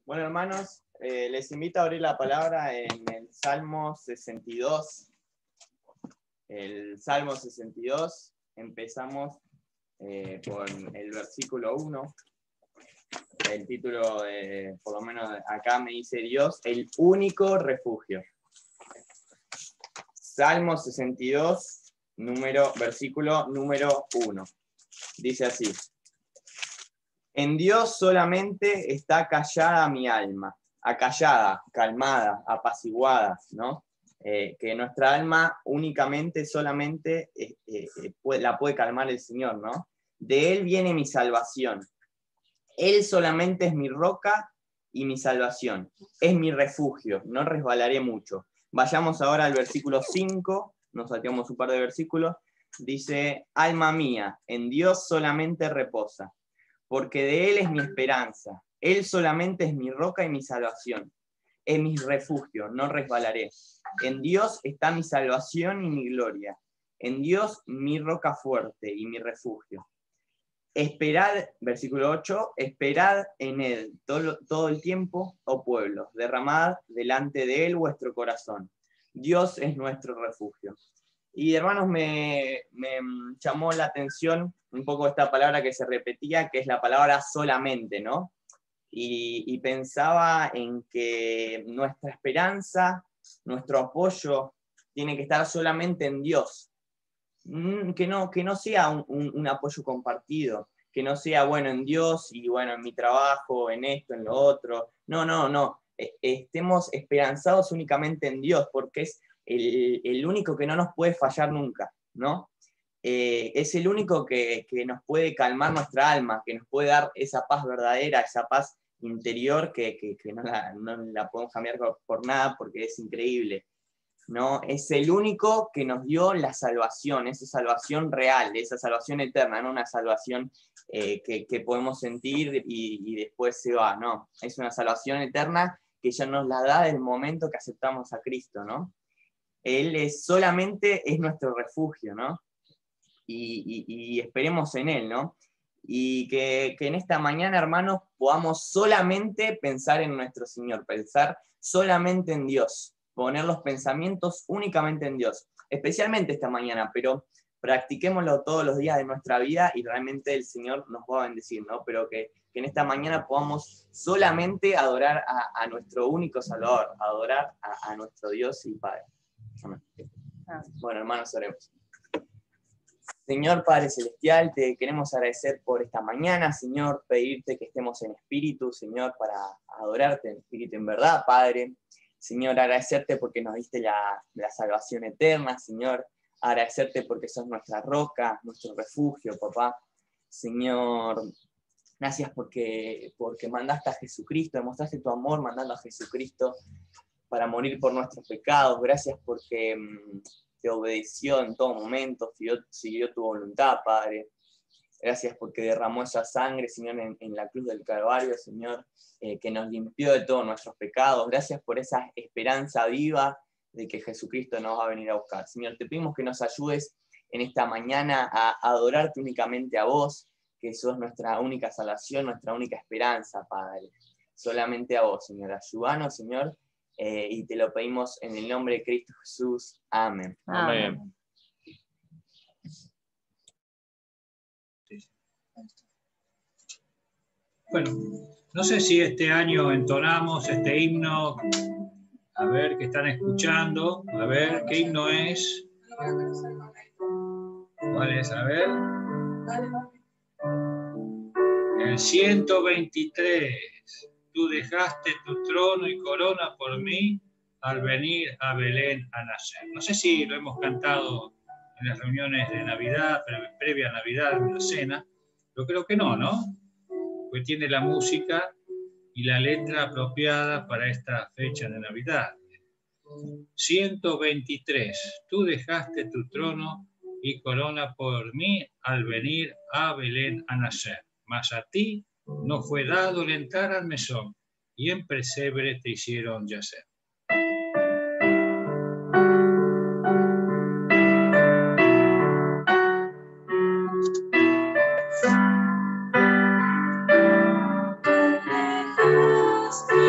Bueno, hermanos, les invito a abrir la palabra en el Salmo 62. El Salmo 62, empezamos con el versículo 1. El título, por lo menos acá me dice Dios, el único refugio. Salmo 62, versículo número 1. Dice así: en Dios solamente está callada mi alma, acallada, calmada, apaciguada, ¿no? Que nuestra alma únicamente, solamente la puede calmar el Señor, ¿no? De Él viene mi salvación. Él solamente es mi roca y mi salvación. Es mi refugio, no resbalaré mucho. Vayamos ahora al versículo 5, nos salteamos un par de versículos. Dice: alma mía, en Dios solamente reposa, porque de Él es mi esperanza. Él solamente es mi roca y mi salvación. Es mi refugio, no resbalaré. En Dios está mi salvación y mi gloria. En Dios mi roca fuerte y mi refugio. Esperad, versículo 8, esperad en Él todo el tiempo, oh pueblos, derramad delante de Él vuestro corazón. Dios es nuestro refugio. Y hermanos, me llamó la atención un poco esta palabra que se repetía, que es la palabra solamente, ¿no? Y pensaba en que nuestra esperanza, nuestro apoyo, tiene que estar solamente en Dios. Que no sea un apoyo compartido, que no sea, bueno, en Dios y bueno, en mi trabajo, en esto, en lo otro. No. Estemos esperanzados únicamente en Dios, porque es el único que no nos puede fallar nunca, ¿no? Es el único que nos puede calmar nuestra alma, que nos puede dar esa paz verdadera, esa paz interior que no la podemos cambiar por nada, porque es increíble, ¿no? Es el único que nos dio la salvación, esa salvación real, esa salvación eterna, no una salvación que podemos sentir y después se va, no. Es una salvación eterna que ya nos la da del momento que aceptamos a Cristo, ¿no? Él solamente es nuestro refugio, ¿no? Y esperemos en Él, ¿no? Y que en esta mañana, hermanos, podamos solamente pensar en nuestro Señor, pensar solamente en Dios, poner los pensamientos únicamente en Dios, especialmente esta mañana, pero practiquémoslo todos los días de nuestra vida y realmente el Señor nos va a bendecir, ¿no? Pero que en esta mañana podamos solamente adorar a nuestro único Salvador, adorar a nuestro Dios y Padre. Amén. Bueno, hermanos, oremos. Señor Padre Celestial, te queremos agradecer por esta mañana, Señor, pedirte que estemos en espíritu, Señor, para adorarte en espíritu en verdad, Padre. Señor, agradecerte porque nos diste la salvación eterna, Señor. Agradecerte porque sos nuestra roca, nuestro refugio, papá. Señor, gracias porque mandaste a Jesucristo, demostraste tu amor mandando a Jesucristo para morir por nuestros pecados. Gracias porque te obedeció en todo momento, siguió tu voluntad, Padre. Gracias porque derramó esa sangre, Señor, en la cruz del Calvario, Señor, que nos limpió de todos nuestros pecados. Gracias por esa esperanza viva de que Jesucristo nos va a venir a buscar. Señor, te pedimos que nos ayudes en esta mañana a adorarte únicamente a vos, que sos nuestra única salvación, nuestra única esperanza, Padre. Solamente a vos, Señor. Ayúdanos, Señor, y te lo pedimos en el nombre de Cristo Jesús. Amén. Amén. Bueno, no sé si este año entonamos este himno. A ver, ¿qué están escuchando? A ver, ¿qué himno es? ¿Cuál es? A ver. El 123. Tú dejaste tu trono y corona por mí al venir a Belén a nacer. No sé si lo hemos cantado en las reuniones de Navidad, previa a Navidad, en la cena. Yo creo que no, ¿no? Pues tiene la música y la letra apropiada para esta fecha de Navidad. 123. Tú dejaste tu trono y corona por mí al venir a Belén a nacer. Mas a ti no fue dado el entrar al mesón, y en pesebre te hicieron yacer. Dejaste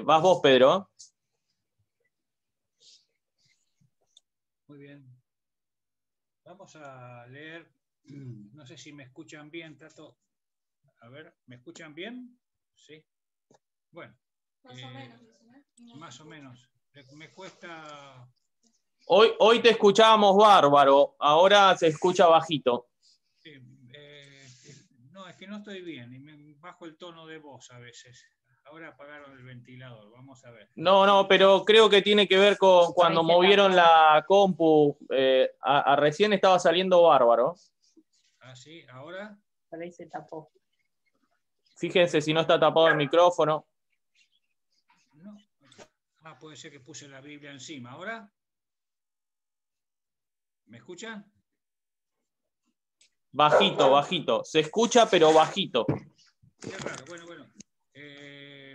Vas vos, Pedro. Muy bien. Vamos a leer, no sé si me escuchan bien, a ver, ¿me escuchan bien? Sí. Bueno. Más o menos. Más o menos. Me cuesta... Hoy te escuchábamos bárbaro, ahora se escucha bajito. Sí, no, es que no estoy bien y me bajo el tono de voz a veces. Ahora apagaron el ventilador, vamos a ver. No, pero creo que tiene que ver con cuando movieron la compu. Recién estaba saliendo bárbaro. Ah, sí, ahora. Por ahí se tapó. Fíjense si no está tapado el micrófono. No. Ah, puede ser que puse la Biblia encima. ¿Ahora? ¿Me escuchan? Bajito. Se escucha, pero bajito. Qué raro. Bueno.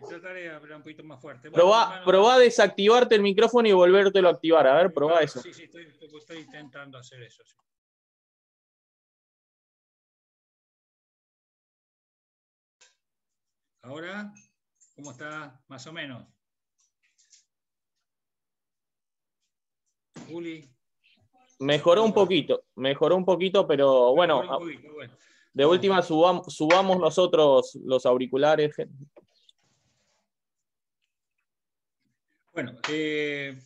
Trataré de hablar un poquito más fuerte. Bueno, probá a desactivarte el micrófono y volvértelo a activar. A ver, probá eso. Sí, estoy intentando hacer eso. Sí. Ahora, ¿cómo está? Más o menos. Juli. Mejoró un poquito, pero bueno. De última subamos nosotros los auriculares. Bueno, quería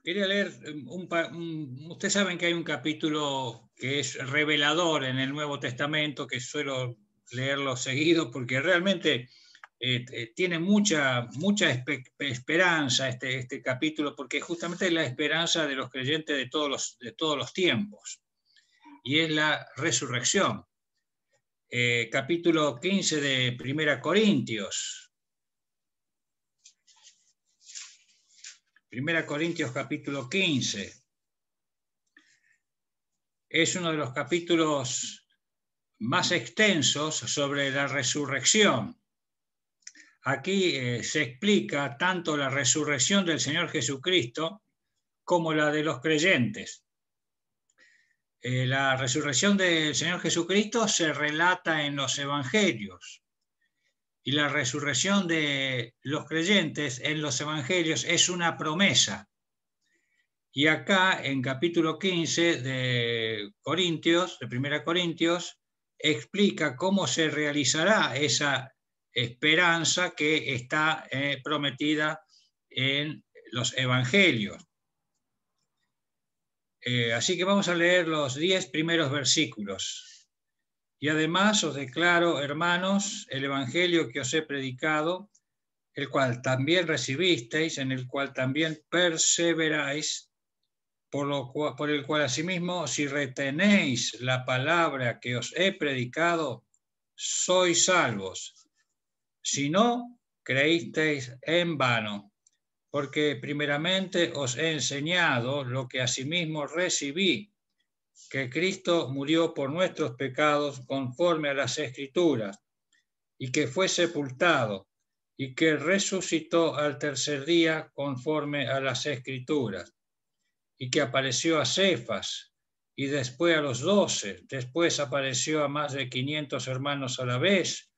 leer ustedes saben que hay un capítulo que es revelador en el Nuevo Testamento, que suelo leerlo seguido porque realmente tiene mucha esperanza este capítulo, porque justamente es la esperanza de los creyentes de todos los tiempos, y es la resurrección. Capítulo 15 de 1 Corintios. 1 Corintios capítulo 15. Es uno de los capítulos más extensos sobre la resurrección. Aquí se explica tanto la resurrección del Señor Jesucristo como la de los creyentes. La resurrección del Señor Jesucristo se relata en los evangelios. Y la resurrección de los creyentes en los evangelios es una promesa. Y acá, en capítulo 15 de 1 Corintios, explica cómo se realizará esa esperanza que está prometida en los evangelios. Así que vamos a leer los 10 primeros versículos. Y además os declaro, hermanos, el evangelio que os he predicado, el cual también recibisteis, en el cual también perseveráis, por el cual asimismo, si retenéis la palabra que os he predicado, sois salvos. Si no, creísteis en vano, porque primeramente os he enseñado lo que asimismo recibí, que Cristo murió por nuestros pecados conforme a las Escrituras, y que fue sepultado, y que resucitó al tercer día conforme a las Escrituras, y que apareció a Cefas, y después a los 12, después apareció a más de 500 hermanos a la vez,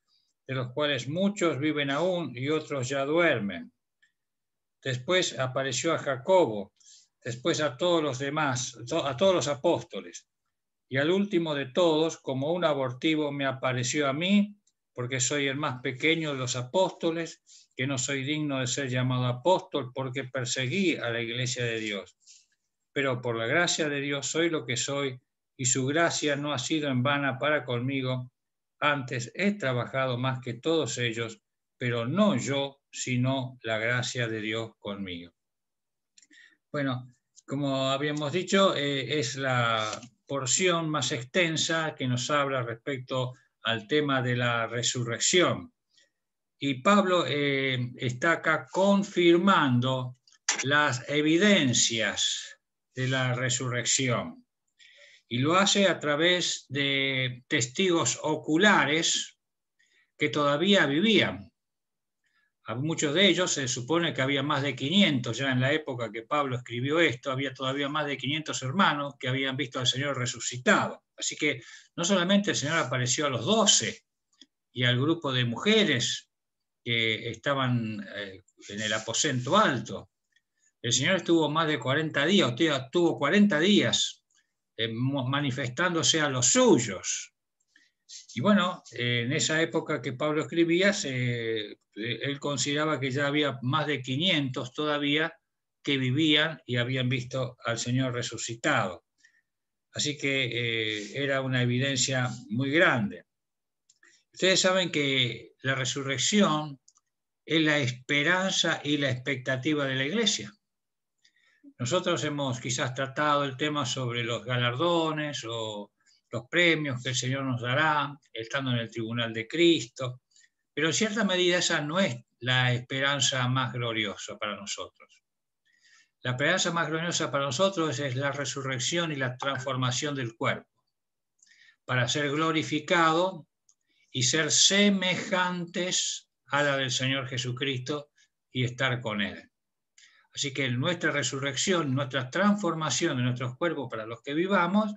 de los cuales muchos viven aún y otros ya duermen. Después apareció a Jacobo, después a todos los demás, a todos los apóstoles. Y al último de todos, como un abortivo, me apareció a mí, porque soy el más pequeño de los apóstoles, que no soy digno de ser llamado apóstol, porque perseguí a la iglesia de Dios. Pero por la gracia de Dios soy lo que soy, y su gracia no ha sido en vana para conmigo, Antes he trabajado más que todos ellos, pero no yo, sino la gracia de Dios conmigo. Bueno, como habíamos dicho, es la porción más extensa que nos habla respecto al tema de la resurrección. Y Pablo está acá confirmando las evidencias de la resurrección. Y lo hace a través de testigos oculares que todavía vivían. A muchos de ellos se supone que había más de 500, ya en la época que Pablo escribió esto, había todavía más de 500 hermanos que habían visto al Señor resucitado. Así que no solamente el Señor apareció a los 12 y al grupo de mujeres que estaban en el aposento alto. El Señor estuvo más de 40 días, tuvo 40 días manifestándose a los suyos. Y bueno, en esa época que Pablo escribía, él consideraba que ya había más de 500 todavía que vivían y habían visto al Señor resucitado. Así que era una evidencia muy grande. Ustedes saben que la resurrección es la esperanza y la expectativa de la iglesia. Nosotros hemos quizás tratado el tema sobre los galardones o los premios que el Señor nos dará, estando en el tribunal de Cristo, pero en cierta medida esa no es la esperanza más gloriosa para nosotros. La esperanza más gloriosa para nosotros es la resurrección y la transformación del cuerpo, para ser glorificado y ser semejantes a la del Señor Jesucristo y estar con Él. Así que nuestra resurrección, nuestra transformación de nuestros cuerpos para los que vivamos,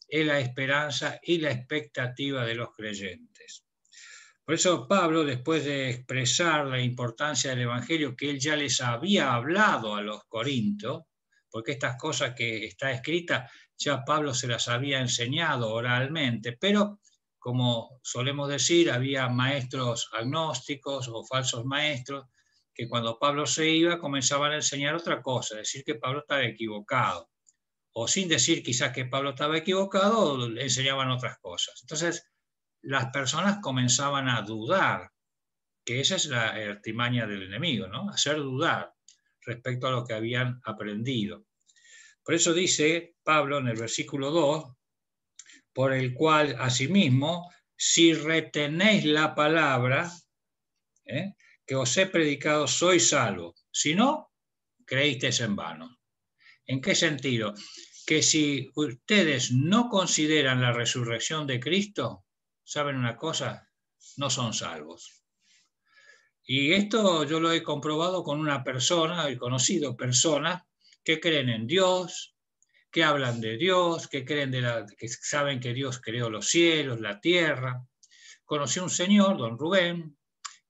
es la esperanza y la expectativa de los creyentes. Por eso Pablo, después de expresar la importancia del Evangelio que él ya les había hablado a los corintios, porque estas cosas que está escrita ya Pablo se las había enseñado oralmente, pero como solemos decir, había maestros agnósticos o falsos maestros que cuando Pablo se iba comenzaban a enseñar otra cosa, decir que Pablo estaba equivocado. O sin decir quizás que Pablo estaba equivocado, le enseñaban otras cosas. Entonces, las personas comenzaban a dudar, que esa es la artimaña del enemigo, ¿no? Hacer dudar respecto a lo que habían aprendido. Por eso dice Pablo en el versículo 2, por el cual, asimismo, si retenéis la palabra que os he predicado, sois salvos. Si no, creísteis en vano. ¿En qué sentido? Que si ustedes no consideran la resurrección de Cristo, ¿saben una cosa? No son salvos. Y esto yo lo he comprobado con una persona, he conocido personas que creen en Dios, que hablan de Dios, que saben que Dios creó los cielos, la tierra. Conocí a un señor, don Rubén,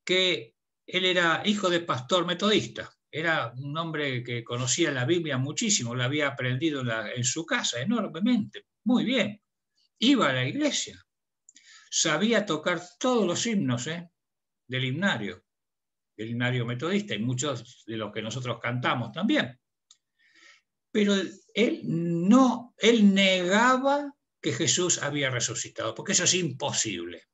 que él era hijo de pastor metodista. Era un hombre que conocía la Biblia muchísimo, la había aprendido en su casa enormemente, muy bien. Iba a la iglesia, sabía tocar todos los himnos del himnario metodista y muchos de los que nosotros cantamos también. Pero él negaba que Jesús había resucitado, porque eso es imposible.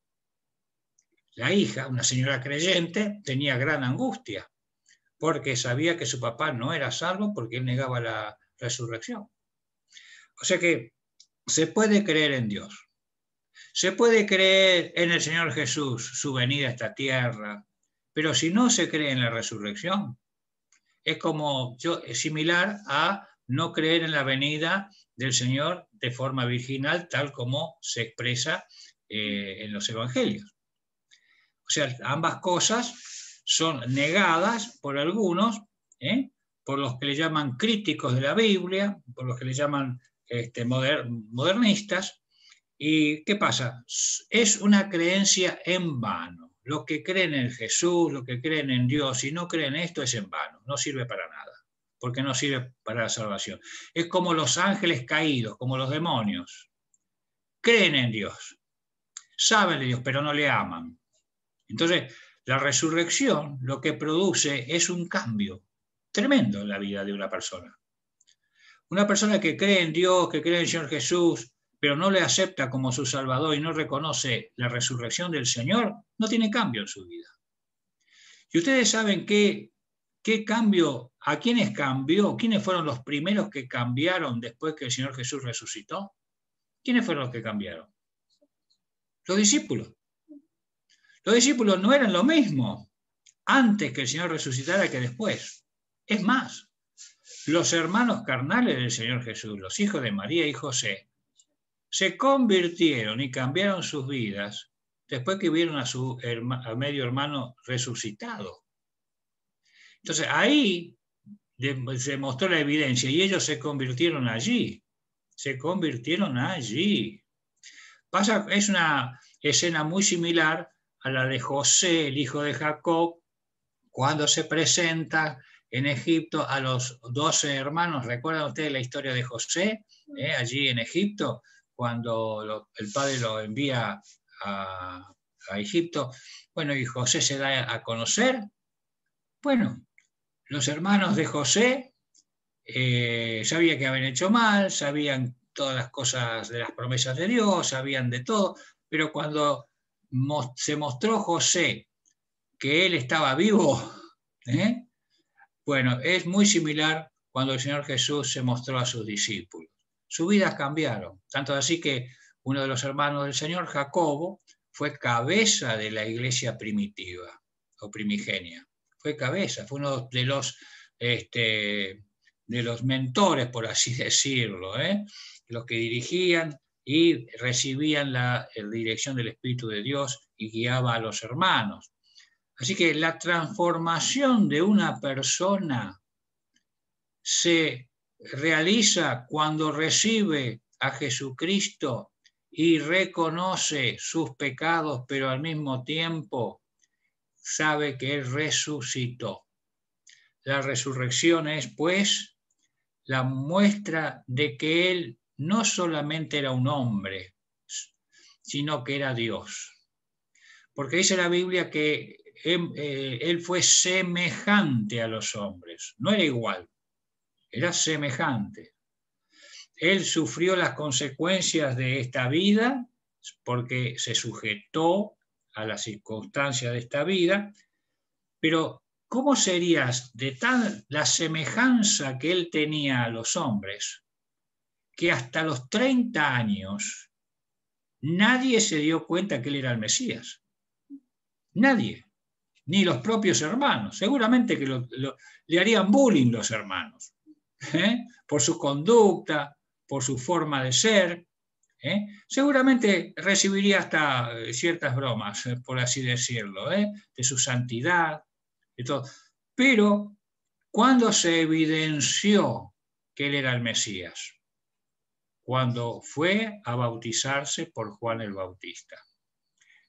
La hija, una señora creyente, tenía gran angustia, porque sabía que su papá no era salvo porque él negaba la resurrección. O sea que se puede creer en Dios, se puede creer en el Señor Jesús, su venida a esta tierra, pero si no se cree en la resurrección, es similar a no creer en la venida del Señor de forma virginal, tal como se expresa en los evangelios. O sea, ambas cosas son negadas por algunos, por los que le llaman críticos de la Biblia, por los que le llaman modernistas. ¿Y qué pasa? Es una creencia en vano. Los que creen en Jesús, los que creen en Dios y no creen esto es en vano, no sirve para nada, porque no sirve para la salvación. Es como los ángeles caídos, como los demonios. Creen en Dios, saben de Dios, pero no le aman. Entonces, la resurrección lo que produce es un cambio tremendo en la vida de una persona. Una persona que cree en Dios, que cree en el Señor Jesús, pero no le acepta como su Salvador y no reconoce la resurrección del Señor, no tiene cambio en su vida. Y ustedes saben qué cambio, a quiénes cambió, quiénes fueron los primeros que cambiaron después que el Señor Jesús resucitó. ¿Quiénes fueron los que cambiaron? Los discípulos. Los discípulos no eran lo mismo antes que el Señor resucitara que después. Es más, los hermanos carnales del Señor Jesús, los hijos de María y José, se convirtieron y cambiaron sus vidas después que vieron a su medio hermano resucitado. Entonces ahí se mostró la evidencia y ellos se convirtieron allí. Se convirtieron allí. Es una escena muy similar a la de José, el hijo de Jacob, cuando se presenta en Egipto a los 12 hermanos. ¿Recuerdan ustedes la historia de José? Allí en Egipto, cuando el padre lo envía a Egipto. Bueno, y José se da a conocer. Bueno, los hermanos de José sabían que habían hecho mal, sabían todas las cosas de las promesas de Dios, sabían de todo, pero cuando se mostró José que él estaba vivo, bueno, es muy similar cuando el Señor Jesús se mostró a sus discípulos. Sus vidas cambiaron, tanto así que uno de los hermanos del Señor, Jacobo, fue cabeza de la iglesia primitiva o primigenia. Fue cabeza, fue uno de los mentores, por así decirlo, los que dirigían y recibían la dirección del Espíritu de Dios y guiaba a los hermanos. Así que la transformación de una persona se realiza cuando recibe a Jesucristo y reconoce sus pecados, pero al mismo tiempo sabe que Él resucitó. La resurrección es, pues, la muestra de que Él no solamente era un hombre, sino que era Dios. Porque dice la Biblia que Él fue semejante a los hombres, no era igual, era semejante. Él sufrió las consecuencias de esta vida porque se sujetó a las circunstancias de esta vida, pero ¿cómo sería de tal la semejanza que él tenía a los hombres que hasta los 30 años nadie se dio cuenta que él era el Mesías? Nadie, ni los propios hermanos. Seguramente que le harían bullying los hermanos, por su conducta, por su forma de ser. Seguramente recibiría hasta ciertas bromas, por así decirlo, de su santidad, de todo. Pero cuando se evidenció que él era el Mesías, cuando fue a bautizarse por Juan el Bautista.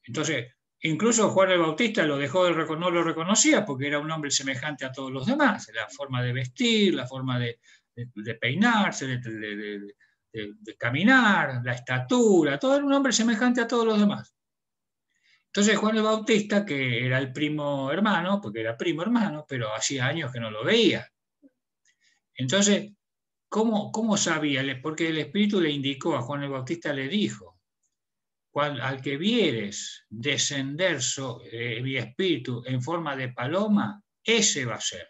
Entonces, incluso Juan el Bautista no lo reconocía porque era un hombre semejante a todos los demás, la forma de vestir, la forma de peinarse, de caminar, la estatura, todo era un hombre semejante a todos los demás. Entonces Juan el Bautista, que era el primo hermano, porque era primo hermano, pero hacía años que no lo veía. Entonces, ¿cómo sabía? Porque el Espíritu le indicó, a Juan el Bautista le dijo: al que vieres descender mi espíritu en forma de paloma, ese va a ser.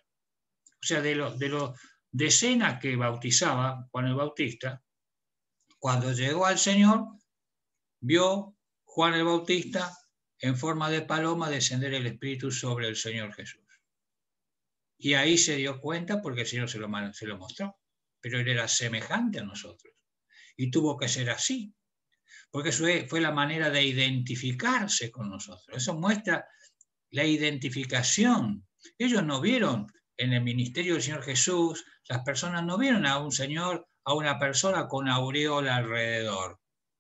O sea, de los decenas que bautizaba Juan el Bautista, cuando llegó al Señor, vio Juan el Bautista en forma de paloma descender el Espíritu sobre el Señor Jesús. Y ahí se dio cuenta porque el Señor se lo mostró. Pero él era semejante a nosotros. Y tuvo que ser así. Porque eso fue la manera de identificarse con nosotros. Eso muestra la identificación. Ellos no vieron en el ministerio del Señor Jesús, las personas no vieron a un Señor, a una persona con aureola alrededor,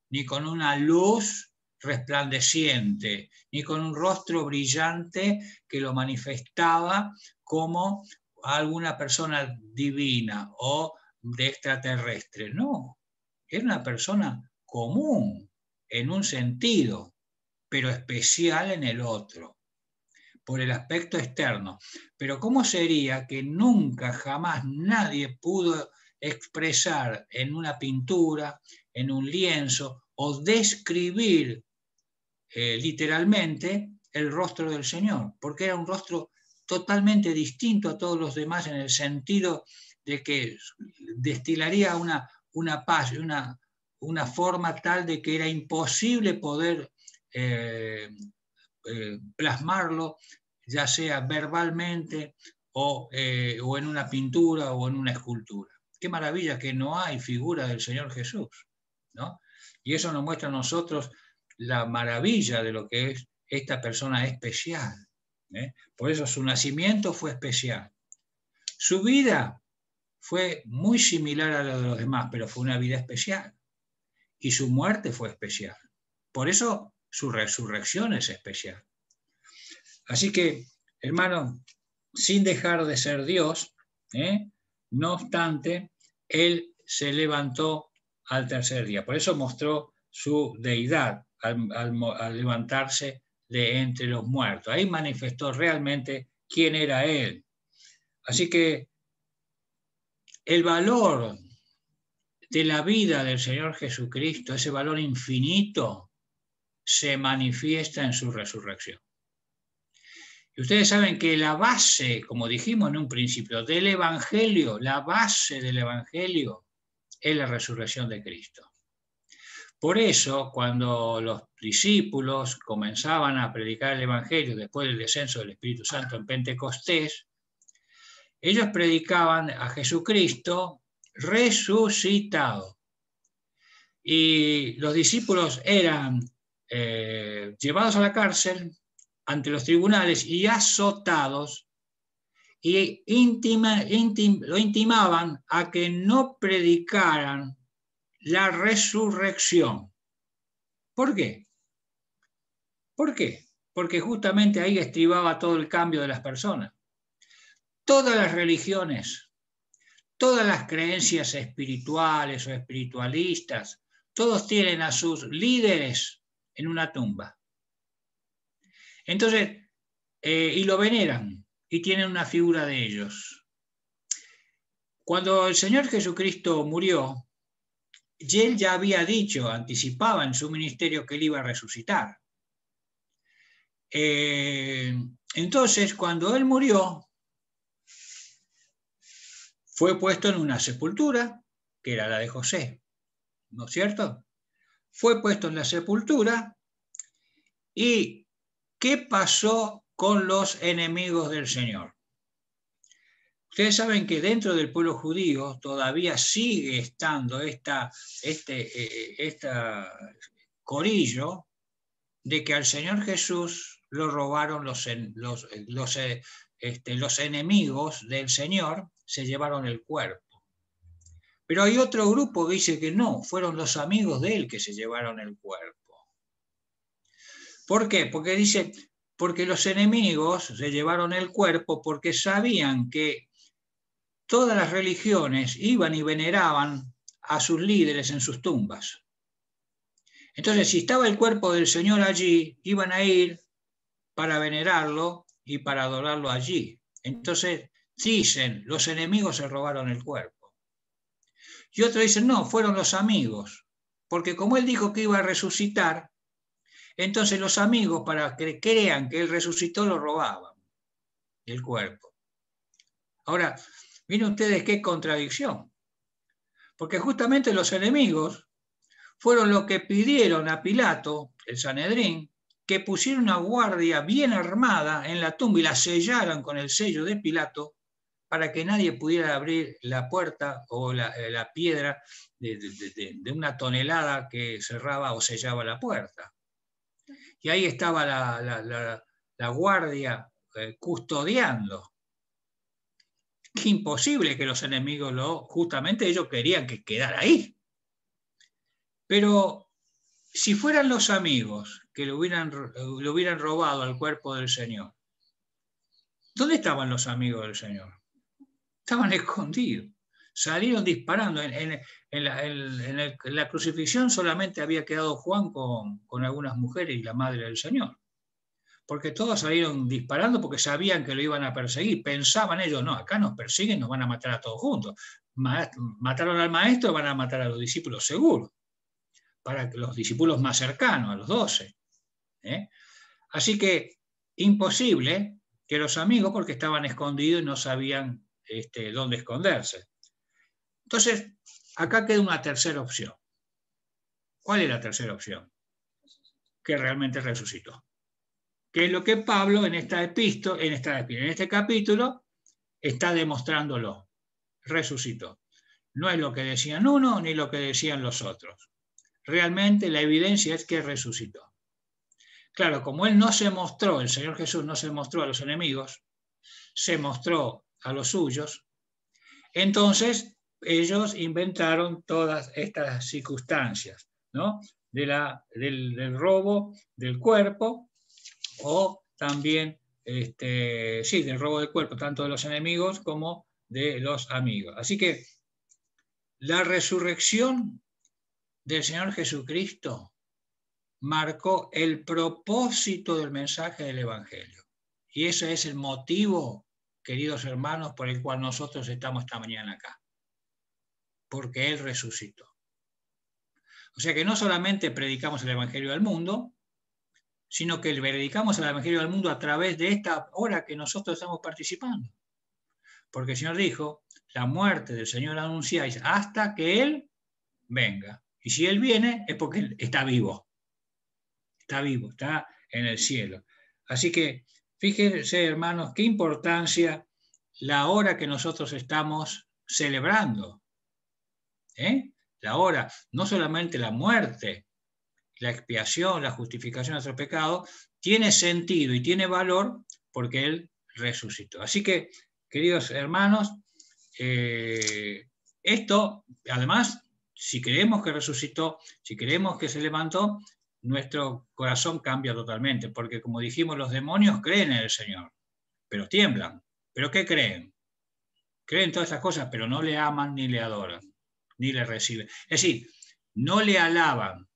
ni con una luz resplandeciente, ni con un rostro brillante que lo manifestaba como alguna persona divina o de extraterrestre. No, era una persona común en un sentido, pero especial en el otro, por el aspecto externo. Pero ¿cómo sería que nunca, jamás nadie pudo expresar en una pintura, en un lienzo, o describir literalmente el rostro del Señor, porque era un rostro totalmente distinto a todos los demás en el sentido de que destilaría una paz, una forma tal de que era imposible poder plasmarlo, ya sea verbalmente o en una pintura o en una escultura. Qué maravilla que no hay figura del Señor Jesús, ¿no? Y eso nos muestra a nosotros la maravilla de lo que es esta persona especial. Por eso su nacimiento fue especial. Su vida fue muy similar a la de los demás, pero fue una vida especial. Y su muerte fue especial. Por eso su resurrección es especial. Así que, hermano, sin dejar de ser Dios, no obstante, Él se levantó al tercer día. Por eso mostró su deidad al levantarse de entre los muertos. Ahí manifestó realmente quién era Él. Así que el valor de la vida del Señor Jesucristo, ese valor infinito, se manifiesta en su resurrección. Y ustedes saben que la base, como dijimos en un principio, del Evangelio, la base del Evangelio es la resurrección de Cristo. Por eso, cuando los discípulos comenzaban a predicar el Evangelio después del descenso del Espíritu Santo en Pentecostés, ellos predicaban a Jesucristo resucitado. Y los discípulos eran llevados a la cárcel ante los tribunales y azotados, y lo intimaban a que no predicaran la resurrección. ¿Por qué? ¿Por qué? Porque justamente ahí estribaba todo el cambio de las personas. Todas las religiones, todas las creencias espirituales o espiritualistas, todos tienen a sus líderes en una tumba. Entonces, y lo veneran y tienen una figura de ellos. Cuando el Señor Jesucristo murió, él ya había dicho, anticipaba en su ministerio que él iba a resucitar. Entonces, cuando él murió, fue puesto en una sepultura, que era la de José, ¿no es cierto? Fue puesto en la sepultura, y ¿qué pasó con los enemigos del Señor? Ustedes saben que dentro del pueblo judío todavía sigue estando este corillo de que al Señor Jesús lo robaron los enemigos del Señor, se llevaron el cuerpo. Pero hay otro grupo que dice que no, fueron los amigos de él que se llevaron el cuerpo. ¿Por qué? Porque dice, porque los enemigos se llevaron el cuerpo porque sabían que todas las religiones iban y veneraban a sus líderes en sus tumbas. Entonces, si estaba el cuerpo del Señor allí, iban a ir para venerarlo y para adorarlo allí. Entonces, dicen, los enemigos se robaron el cuerpo. Y otros dicen, no, fueron los amigos, porque como él dijo que iba a resucitar, entonces los amigos, para que crean que él resucitó, lo robaban, el cuerpo. Ahora, miren ustedes qué contradicción, porque justamente los enemigos fueron los que pidieron a Pilato, el Sanedrín, que pusiera una guardia bien armada en la tumba y la sellaran con el sello de Pilato para que nadie pudiera abrir la puerta o la piedra de una tonelada que cerraba o sellaba la puerta. Y ahí estaba la guardia custodiando. Qué imposible que los enemigos justamente ellos querían que quedara ahí. Pero si fueran los amigos que le hubieran robado al cuerpo del Señor, ¿dónde estaban los amigos del Señor? Estaban escondidos, salieron disparando. En la crucifixión solamente había quedado Juan con algunas mujeres y la madre del Señor. Porque todos salieron disparando porque sabían que lo iban a perseguir. Pensaban ellos, no, acá nos persiguen, nos van a matar a todos juntos. mataron al maestro, van a matar a los discípulos seguro, para los discípulos más cercanos, a los 12. Así que imposible que los amigos, porque estaban escondidos y no sabían dónde esconderse. Entonces, acá queda una tercera opción. ¿Cuál es la tercera opción? Que realmente resucitó. Que es lo que Pablo en este capítulo está demostrándolo. Resucitó. No es lo que decían uno ni lo que decían los otros. Realmente la evidencia es que resucitó. Claro, como él no se mostró, el Señor Jesús no se mostró a los enemigos, se mostró a los suyos, entonces ellos inventaron todas estas circunstancias, ¿no? Del robo del cuerpo, o también del robo del cuerpo, tanto de los enemigos como de los amigos. Así que la resurrección del Señor Jesucristo marcó el propósito del mensaje del Evangelio. Y ese es el motivo, queridos hermanos, por el cual nosotros estamos esta mañana acá. Porque Él resucitó. O sea que no solamente predicamos el Evangelio al mundo, sino que predicamos el Evangelio al mundo a través de esta hora que nosotros estamos participando. Porque el Señor dijo, la muerte del Señor anunciáis hasta que Él venga. Y si Él viene es porque Él está vivo. Está vivo, está en el cielo. Así que fíjense, hermanos, qué importancia la hora que nosotros estamos celebrando. La hora, no solamente la muerte, la expiación, la justificación de nuestro pecado, tiene sentido y tiene valor porque Él resucitó. Así que, queridos hermanos, esto, además, si creemos que resucitó, si creemos que se levantó, nuestro corazón cambia totalmente, porque como dijimos, los demonios creen en el Señor, pero tiemblan. ¿Pero qué creen? Creen todas esas cosas, pero no le aman ni le adoran, ni le reciben. Es decir, no le alaban,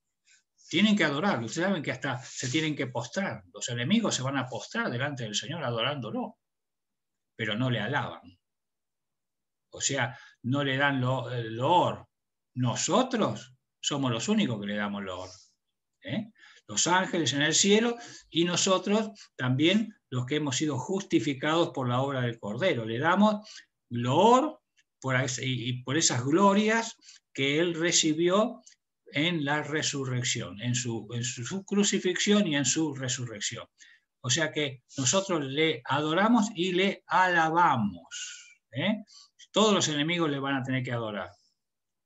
tienen que adorarlo. Ustedes saben que hasta se tienen que postrar. Los enemigos se van a postrar delante del Señor adorándolo, pero no le alaban. O sea, no le dan loor. Nosotros somos los únicos que le damos loor. Los ángeles en el cielo y nosotros también los que hemos sido justificados por la obra del Cordero. Le damos loor por esas glorias que Él recibió en la resurrección, en su crucifixión y en su resurrección. O sea que nosotros le adoramos y le alabamos. Todos los enemigos le van a tener que adorar.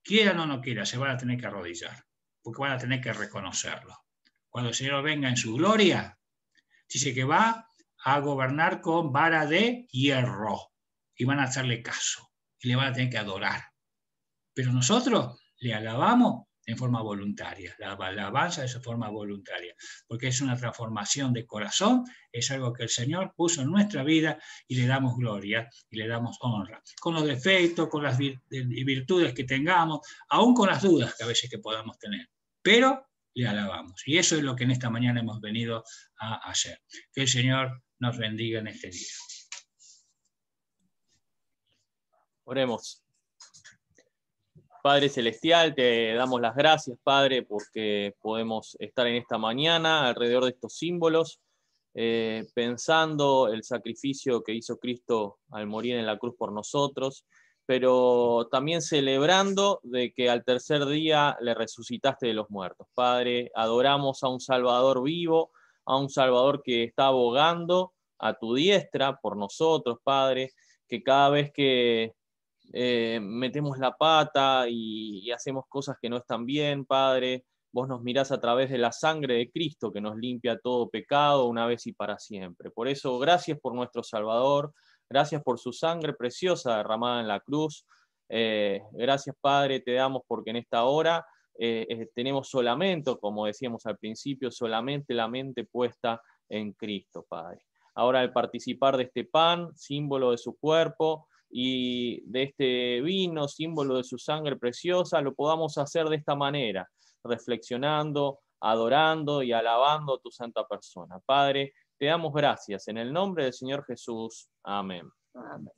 Quieran o no quieran, se van a tener que arrodillar, porque van a tener que reconocerlo. Cuando el Señor venga en su gloria, dice que va a gobernar con vara de hierro y van a hacerle caso y le van a tener que adorar. Pero nosotros le alabamos en forma voluntaria, la alabanza es de forma voluntaria, porque es una transformación de corazón, es algo que el Señor puso en nuestra vida y le damos gloria y le damos honra, con los defectos, con las virtudes que tengamos, aún con las dudas que a veces que podamos tener, pero le alabamos. Y eso es lo que en esta mañana hemos venido a hacer. Que el Señor nos bendiga en este día. Oremos. Padre Celestial, te damos las gracias, Padre, porque podemos estar en esta mañana alrededor de estos símbolos, pensando el sacrificio que hizo Cristo al morir en la cruz por nosotros, pero también celebrando de que al tercer día le resucitaste de los muertos. Padre, adoramos a un Salvador vivo, a un Salvador que está abogando a tu diestra por nosotros, Padre, que cada vez que metemos la pata y hacemos cosas que no están bien, Padre, vos nos mirás a través de la sangre de Cristo que nos limpia todo pecado una vez y para siempre. Por eso, gracias por nuestro Salvador, gracias por su sangre preciosa derramada en la cruz. Gracias, Padre, te damos porque en esta hora tenemos solamente, como decíamos al principio, solamente la mente puesta en Cristo, Padre. Ahora, al participar de este pan, símbolo de su cuerpo, y de este vino, símbolo de su sangre preciosa, lo podamos hacer de esta manera, reflexionando, adorando y alabando tu santa persona. Padre, te damos gracias en el nombre del Señor Jesús. Amén. Amén.